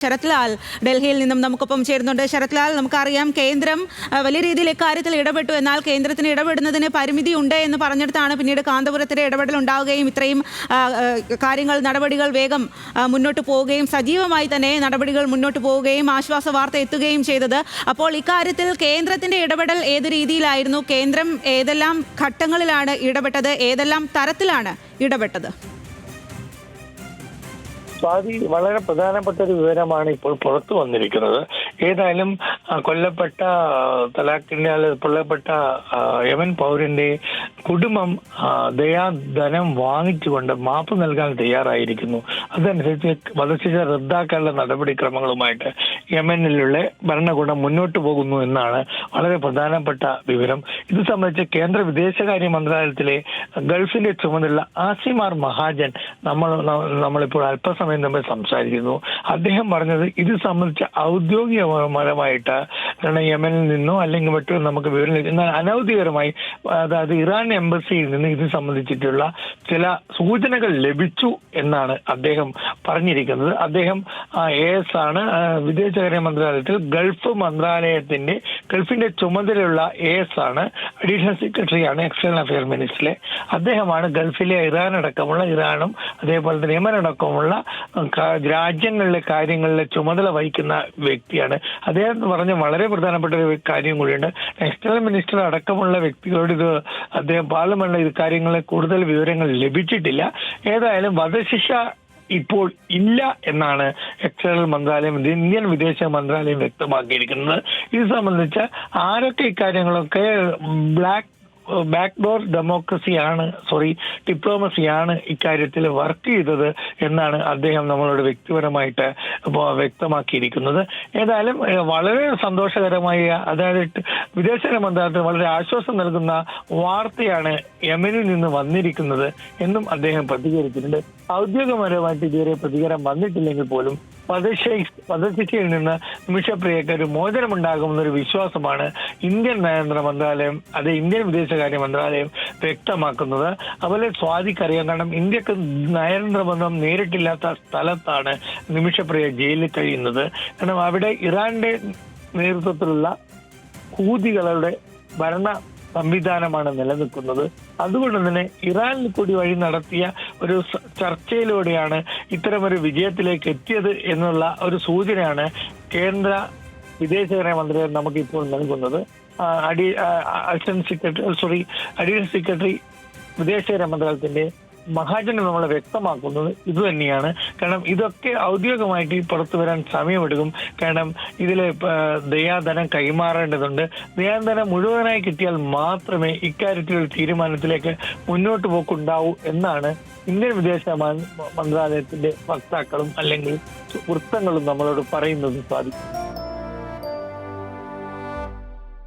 ശരത് ലാൽ ഡൽഹിയിൽ നിന്നും നമുക്കൊപ്പം ചേരുന്നുണ്ട്. ശരത് ലാൽ, നമുക്കറിയാം കേന്ദ്രം വലിയ രീതിയിൽ ഇക്കാര്യത്തിൽ ഇടപെട്ടു. എന്നാൽ കേന്ദ്രത്തിന് ഇടപെടുന്നതിന് പരിമിതി ഉണ്ട് എന്ന് പറഞ്ഞിടത്താണ് പിന്നീട് കാന്തപുരത്തിലെ ഇടപെടൽ ഉണ്ടാവുകയും ഇത്രയും നടപടികൾ വേഗം മുന്നോട്ട് പോവുകയും സജീവമായി തന്നെ നടപടികൾ മുന്നോട്ട് പോവുകയും ആശ്വാസ വാർത്ത എത്തുകയും ചെയ്തത്. അപ്പോൾ ഇക്കാര്യത്തിൽ കേന്ദ്രത്തിന്റെ ഇടപെടൽ ഏത് രീതിയിലായിരുന്നു? കേന്ദ്രം ഏതെല്ലാം ഘട്ടങ്ങളിലാണ് ഇടപെട്ടത്? ഏതെല്ലാം തരത്തിലാണ് ഇടപെട്ടത്? സ്വാതി, വളരെ പ്രധാനപ്പെട്ട ഒരു വിവരമാണ് ഇപ്പോൾ പുറത്തു വന്നിരിക്കുന്നത്. ഏതായാലും കൊല്ലപ്പെട്ട കൊല്ലപ്പെട്ട യമൻ പൗരന്റെ കുടുംബം ദയാധനം വാങ്ങിച്ചുകൊണ്ട് മാപ്പ് നൽകാൻ തയ്യാറായിരിക്കുന്നു. അതനുസരിച്ച് വധശിക്ഷ റദ്ദാക്കാനുള്ള നടപടിക്രമങ്ങളുമായിട്ട് യമനിലുള്ള ഭരണകൂടം മുന്നോട്ട് പോകുന്നു എന്നാണ് വളരെ പ്രധാനപ്പെട്ട വിവരം. ഇത് സംബന്ധിച്ച് കേന്ദ്ര വിദേശകാര്യ മന്ത്രാലയത്തിലെ ഗൾഫിന്റെ ചുമതല ആസിമാർ മഹാജൻ നമ്മളിപ്പോൾ അല്പസമയം നമ്മൾ സംസാരിക്കുന്നു. അദ്ദേഹം പറഞ്ഞത് ഇത് സംബന്ധിച്ച് ഔദ്യോഗികപരമായിട്ട് യമനിൽ നിന്നോ അല്ലെങ്കിൽ മറ്റോ നമുക്ക് വിവരം എന്നാൽ അനൌദ്യോഗികമായി, അതായത് ഇറാൻ എംബസിയിൽ നിന്ന് ഇത് സംബന്ധിച്ചിട്ടുള്ള ചില സൂചനകൾ ലഭിച്ചു എന്നാണ് അദ്ദേഹം പറഞ്ഞിരിക്കുന്നത്. അദ്ദേഹം AS ആണ്, വിദേശകാര്യ മന്ത്രാലയത്തിൽ ഗൾഫിന്റെ ചുമതലയുള്ള AS ആണ്, അഡീഷണൽ സെക്രട്ടറിയാണ് എക്സ്റ്റേണൽ അഫയർ മിനിസ്റ്ററിലെ. അദ്ദേഹമാണ് ഗൾഫിലെ ഇറാനും അതേപോലെ തന്നെ യമൻ അടക്കമുള്ള രാജ്യങ്ങളിലെ കാര്യങ്ങളിലെ ചുമതല വഹിക്കുന്ന വ്യക്തിയാണ്. അദ്ദേഹം പറഞ്ഞ വളരെ പ്രധാനപ്പെട്ട ഒരു കാര്യം കൂടിയുണ്ട്. എക്സ്റ്റേണൽ മിനിസ്റ്റർ അടക്കമുള്ള വ്യക്തികളോട് അദ്ദേഹം പാർലമെന്റിൽ ഇത് കാര്യങ്ങളെ കൂടുതൽ വിവരങ്ങൾ ലഭിച്ചിട്ടില്ല. ഏതായാലും വധശിക്ഷ ഇപ്പോൾ ഇല്ല എന്നാണ് എക്സ്റ്റേണൽ മന്ത്രാലയം, ഇന്ത്യൻ വിദേശ മന്ത്രാലയം വ്യക്തമാക്കിയിരിക്കുന്നത്. ഇത് സംബന്ധിച്ച് ആരൊക്കെ ഇക്കാര്യങ്ങളൊക്കെ ബാക്ക്ഡോർ ഡിപ്ലോമസിയാണ് ഇക്കാര്യത്തിൽ വർക്ക് ചെയ്തത് എന്നാണ് അദ്ദേഹം നമ്മളോട് വ്യക്തിപരമായിട്ട് വ്യക്തമാക്കിയിരിക്കുന്നത്. ഏതായാലും വളരെ സന്തോഷകരമായ, അതായത് വിദേശകാര്യ മന്ത്രാലയത്തിന് വളരെ ആശ്വാസം നൽകുന്ന വാർത്തയാണ് യമനിൽ നിന്ന് വന്നിരിക്കുന്നത് എന്നും അദ്ദേഹം പ്രതികരിച്ചിട്ടുണ്ട്. ഔദ്യോഗികപരമായിട്ട് ഇതുവരെ പ്രതികരണം വന്നിട്ടില്ലെങ്കിൽ പോലും വധശിക്ഷയിൽ നിന്ന് നിമിഷപ്രിയക്ക് ഒരു മോചനമുണ്ടാകുമെന്നൊരു വിശ്വാസമാണ് ഇന്ത്യൻ ഇന്ത്യൻ വിദേശകാര്യ മന്ത്രാലയം വ്യക്തമാക്കുന്നത്. അതുപോലെ സ്വാതിക്കറിയാം, കാരണം ഇന്ത്യക്ക് നയതന്ത്രബന്ധം നേരിട്ടില്ലാത്ത സ്ഥലത്താണ് നിമിഷപ്രിയ ജയിലിൽ കഴിയുന്നത്. കാരണം അവിടെ ഇറാന്റെ നേതൃത്വത്തിലുള്ള ഹൂതികളുടെ ഭരണ സംവിധാനമാണ് നിലനിൽക്കുന്നത്. അതുകൊണ്ട് തന്നെ ഇറാനിൽ കൂടി വഴി നടത്തിയ ഒരു ചർച്ചയിലൂടെയാണ് ഇത്തരമൊരു വിജയത്തിലേക്ക് എത്തിയത് എന്നുള്ള ഒരു സൂചനയാണ് കേന്ദ്ര വിദേശകാര്യ മന്ത്രാലയം നമുക്കിപ്പോൾ നൽകുന്നത്. അഡീഷണൽ സെക്രട്ടറി വിദേശകാര്യ മന്ത്രാലയത്തിന്റെ മഹാജന് നമ്മളെ വ്യക്തമാക്കുന്നത് ഇത് തന്നെയാണ്. കാരണം ഇതൊക്കെ ഔദ്യോഗികമായിട്ട് പുറത്തു വരാൻ സമയമെടുക്കും. കാരണം ഇതിലെ ദയാധനം കൈമാറേണ്ടതുണ്ട്. ദയാധനം മുഴുവനായി കിട്ടിയാൽ മാത്രമേ ഇക്കാര്യത്തിൽ ഒരു തീരുമാനത്തിലേക്ക് മുന്നോട്ട് പോക്കുണ്ടാവൂ എന്നാണ് ഇന്ത്യൻ വിദേശ മന്ത്രാലയത്തിന്റെ വക്താക്കളും അല്ലെങ്കിൽ വൃത്തങ്ങളും നമ്മളോട് പറയുന്നത് സാധിക്കും.